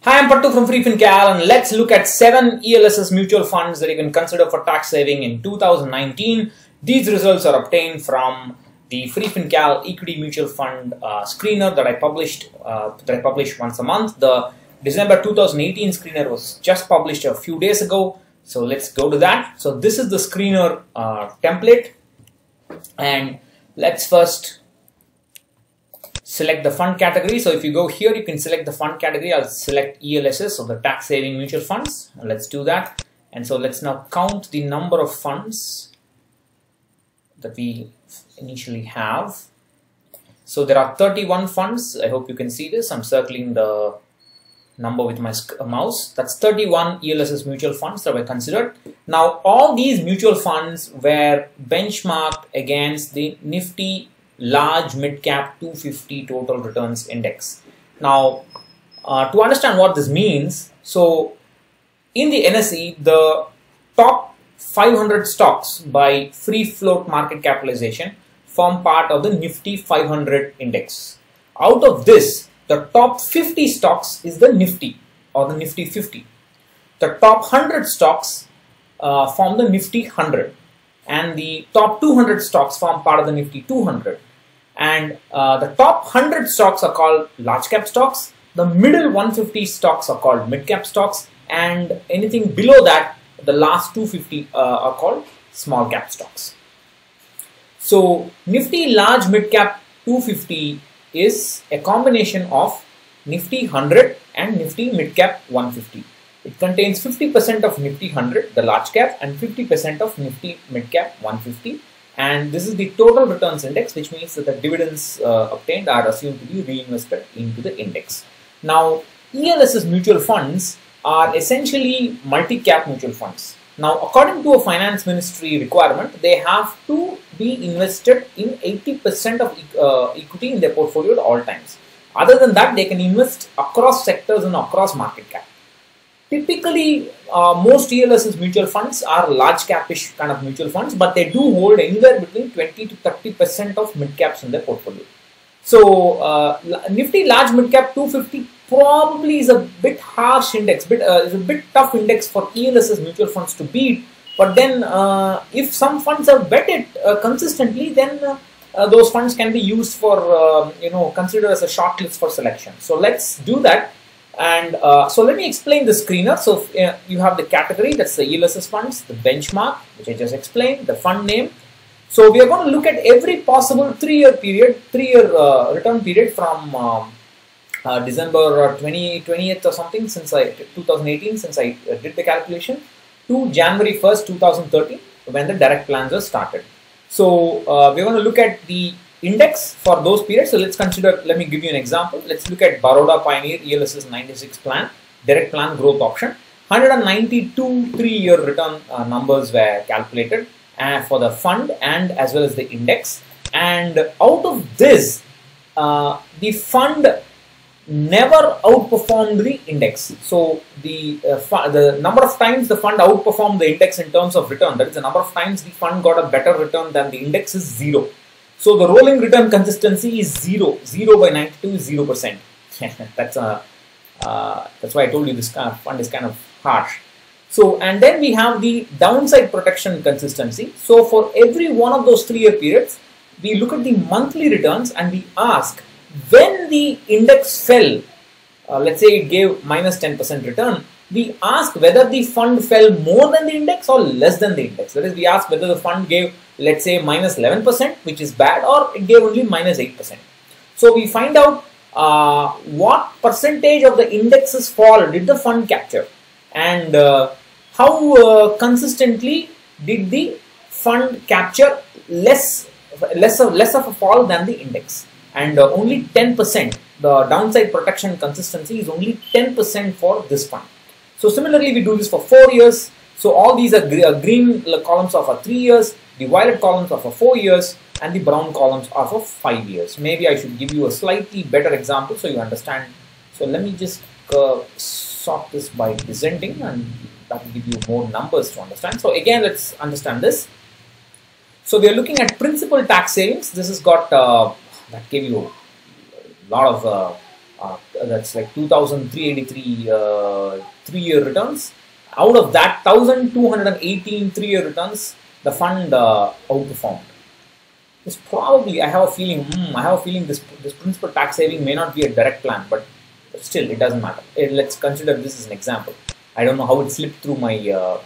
Hi, I'm Pattu from FreeFinCal, and let's look at 7 ELSS mutual funds that you can consider for tax saving in 2019. These results are obtained from the FreeFinCal Equity Mutual Fund screener that I published once a month. The December 2018 screener was just published a few days ago. So let's go to that. So this is the screener template, and let's first select the fund category. So if you go here, you can select the fund category. I'll select ELSS, so the tax saving mutual funds. Let's do that. And so let's now count the number of funds that we initially have. So there are 31 funds. I hope you can see this. I'm circling the number with my mouse. That's 31 ELSS mutual funds that were considered. Now all these mutual funds were benchmarked against the Nifty large mid-cap 250 total returns index. Now, to understand what this means, so in the NSE, the top 500 stocks by free float market capitalization form part of the Nifty 500 index. Out of this, the top 50 stocks is the Nifty or the Nifty 50. The top 100 stocks form the Nifty 100, and the top 200 stocks form part of the Nifty 200. And the top 100 stocks are called large cap stocks, the middle 150 stocks are called mid cap stocks, and anything below that, the last 250 are called small cap stocks. So Nifty large mid cap 250 is a combination of Nifty 100 and Nifty mid cap 150. It contains 50% of Nifty 100, the large cap, and 50% of Nifty mid cap 150. And this is the total returns index, which means that the dividends obtained are assumed to be reinvested into the index. Now, ELSS mutual funds are essentially multi-cap mutual funds. Now, according to a finance ministry requirement, they have to be invested in 80% of equity in their portfolio at all times. Other than that, they can invest across sectors and across market cap. Typically, most ELSS mutual funds are large capish kind of mutual funds, but they do hold anywhere between 20 to 30% of mid caps in their portfolio. So, Nifty large mid cap 250 probably is a bit harsh index, is a bit tough index for ELSS mutual funds to beat. But then, if some funds are bet it consistently, then those funds can be used for considered as a short list for selection. So let's do that. And so let me explain the screener. So you have the category, that's the ELSS funds, the benchmark, which I just explained, the fund name. So we are going to look at every possible 3-year period, 3-year return period from December 20th or something, 2018, since I did the calculation, to January 1st, 2013, when the direct plans were started. So we're going to look at the index for those periods. So let's consider, let me give you an example. Let's look at Baroda Pioneer ELSS 96 plan, direct plan growth option. 192 3-year return numbers were calculated for the fund and as well as the index. And out of this, the fund never outperformed the index. So the number of times the fund outperformed the index in terms of return, that is the number of times the fund got a better return than the index, is 0. So the rolling return consistency is 0. 0 by 92 is 0%. That's why I told you this kind of fund is kind of harsh. So, and then we have the downside protection consistency. So for every one of those 3-year periods, we look at the monthly returns and we ask, when the index fell, let's say it gave minus 10% return, we ask whether the fund fell more than the index or less than the index. That is, we ask whether the fund gave, let's say, minus 11%, which is bad, or it gave only minus 8%. So we find out what percentage of the index's fall did the fund capture, and how consistently did the fund capture less of a fall than the index. And only 10%, the downside protection consistency is only 10% for this fund. So similarly, we do this for 4 years. So all these are green columns are for 3 years, the violet columns are for 4 years, and the brown columns are for 5 years. Maybe I should give you a slightly better example so you understand. So let me just sort this by descending, and that will give you more numbers to understand. So again, let's understand this. So we are looking at principal tax savings. This has got, that gave you a lot of That's like 2,383 3-year returns. Out of that, 1,218 3-year returns, the fund outperformed. It's probably, I have a feeling this principal tax saving may not be a direct plan, but still, it doesn't matter. Let's consider this as an example. I don't know how it slipped through my,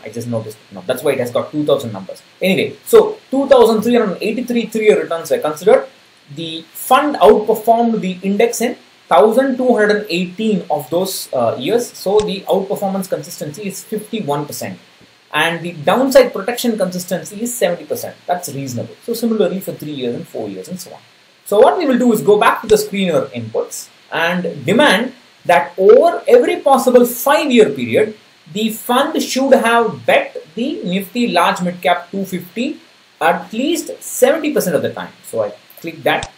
I just noticed. No, that's why it has got 2,000 numbers. Anyway, so 2,383 3-year returns were considered. The fund outperformed the index in 1,218 of those years. So the outperformance consistency is 51%. And the downside protection consistency is 70%. That's reasonable. So similarly for 3 years and 4 years and so on. So what we will do is go back to the screener inputs and demand that over every possible 5-year period, the fund should have bet the Nifty large mid cap 250 at least 70% of the time. So I click that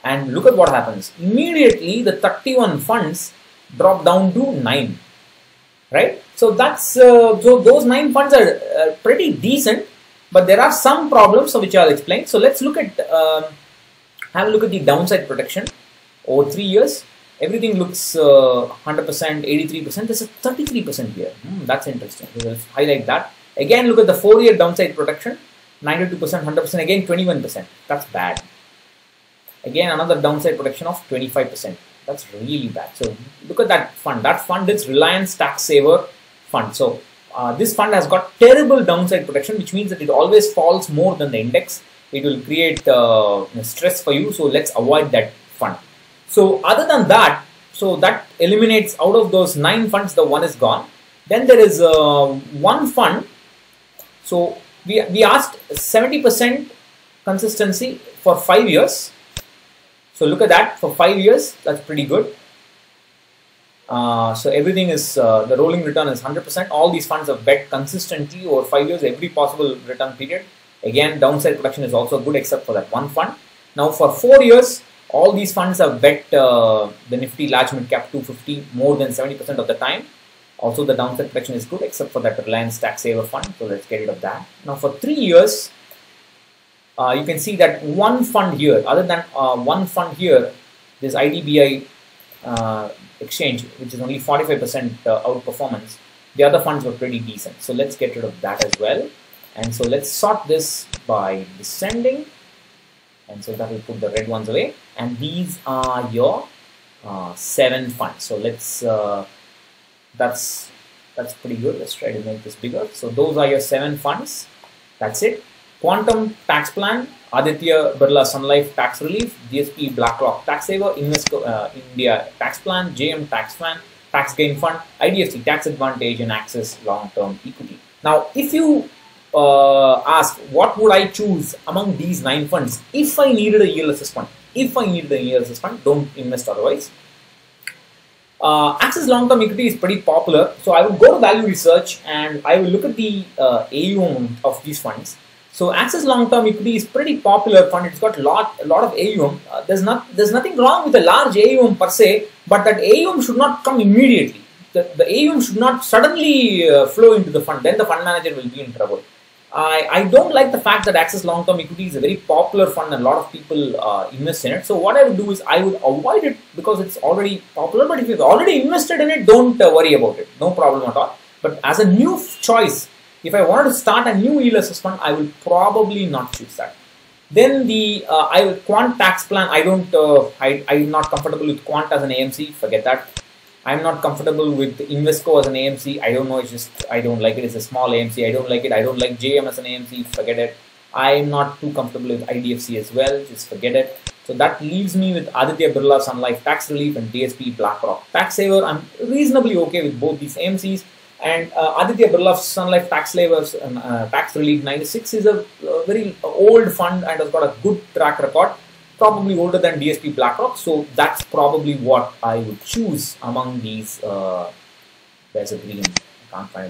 and look at what happens. Immediately the 31 funds drop down to 9. Right? So that's so those 9 funds are pretty decent, but there are some problems which I'll explain. So let's look at have a look at the downside protection over 3 years. Everything looks 100%, 83%. There's a 33% here. That's interesting. So let's highlight that. Again, look at the 4-year downside protection. 92%, 100%. Again, 21%. That's bad. Again, another downside protection of 25%. That's really bad. So look at that fund. That fund is Reliance Tax Saver Fund. So this fund has got terrible downside protection, which means that it always falls more than the index. It will create stress for you. So let's avoid that fund. So other than that, so that eliminates out of those 9 funds, the 1 is gone. Then there is one fund. So we asked 70% consistency for 5 years. So look at that for 5 years. That's pretty good. So everything is the rolling return is 100%. All these funds have bet consistently over 5 years, every possible return period. Again, downside protection is also good except for that one fund. Now for 4 years, all these funds have bet the Nifty large mid cap 250 more than 70% of the time. Also the downside protection is good except for that Reliance Tax Saver Fund. So let's get rid of that. Now for 3 years, you can see that one fund here, other than one fund here, this IDBI exchange, which is only 45% outperformance. The other funds were pretty decent. So let's get rid of that as well. And so let's sort this by descending. And so that will put the red ones away. And these are your 7 funds. So let's, that's pretty good. Let's try to make this bigger. So those are your 7 funds. That's it. Quantum Tax Plan, Aditya Birla Sun Life Tax Relief, DSP BlackRock Tax Saver, Invesco India Tax Plan, JM Tax Plan, Tax Gain Fund, IDFC Tax Advantage, and Access Long Term Equity. Now, if you ask what would I choose among these 9 funds if I needed a ELSS fund? If I needed an ELSS fund, don't invest otherwise. Access Long Term Equity is pretty popular, so I will go to value research and I will look at the AUM of these funds. So Access Long Term Equity is pretty popular fund. It's got a lot of AUM. There's nothing wrong with a large AUM per se, but that AUM should not come immediately. The AUM should not suddenly flow into the fund. Then the fund manager will be in trouble. I don't like the fact that Access Long Term Equity is a very popular fund and a lot of people invest in it. So what I would do is I would avoid it because it's already popular. But if you've already invested in it, don't worry about it. No problem at all. But as a new choice, if I wanted to start a new ELSS fund, I will probably not choose that. Then the Quant Tax Plan. I'm not comfortable with Quant as an AMC. Forget that. I'm not comfortable with Invesco as an AMC. I don't know. It's just I don't like it. It's a small AMC. I don't like it. I don't like JM as an AMC. Forget it. I'm not too comfortable with IDFC as well. Just forget it. So that leaves me with Aditya Birla Sun Life Tax Relief and DSP BlackRock Tax Saver. I'm reasonably okay with both these AMCs. And Aditya Birla Sun Life Tax Relief 96 is a very old fund and has got a good track record, probably older than DSP BlackRock. So that's probably what I would choose among these. There's a green. I can't find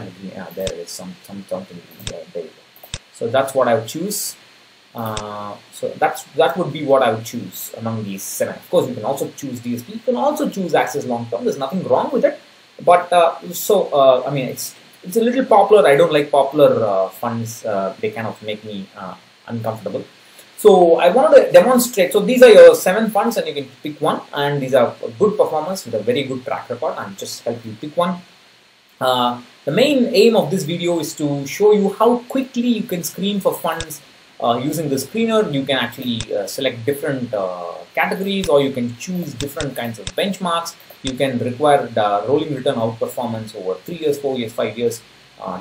a green. Yeah, there is something green. Yeah, there you go. So that's what I would choose. So that would be what I would choose among these 7. Of course, you can also choose DSP. You can also choose Access Long Term. There's nothing wrong with it. But I mean, it's a little popular. I don't like popular funds. They kind of make me uncomfortable. So I wanted to demonstrate. So these are your 7 funds, and you can pick one. And these are good performance with a very good track record. And just help you pick one. The main aim of this video is to show you how quickly you can screen for funds using the screener. You can actually select different categories, or you can choose different kinds of benchmarks. You can require the rolling return outperformance over 3 years, 4 years, 5 years,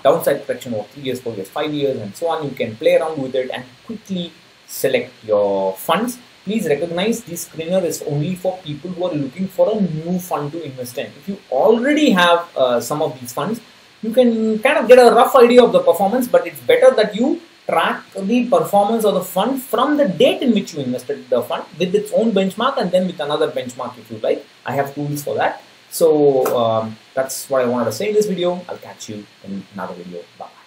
downside protection over 3 years, 4 years, 5 years, and so on. You can play around with it and quickly select your funds. Please recognize this screener is only for people who are looking for a new fund to invest in. If you already have some of these funds, you can kind of get a rough idea of the performance, but it's better that you track the performance of the fund from the date in which you invested the fund with its own benchmark, and then with another benchmark if you like. I have tools for that. So that's what I wanted to say in this video. I'll catch you in another video. Bye.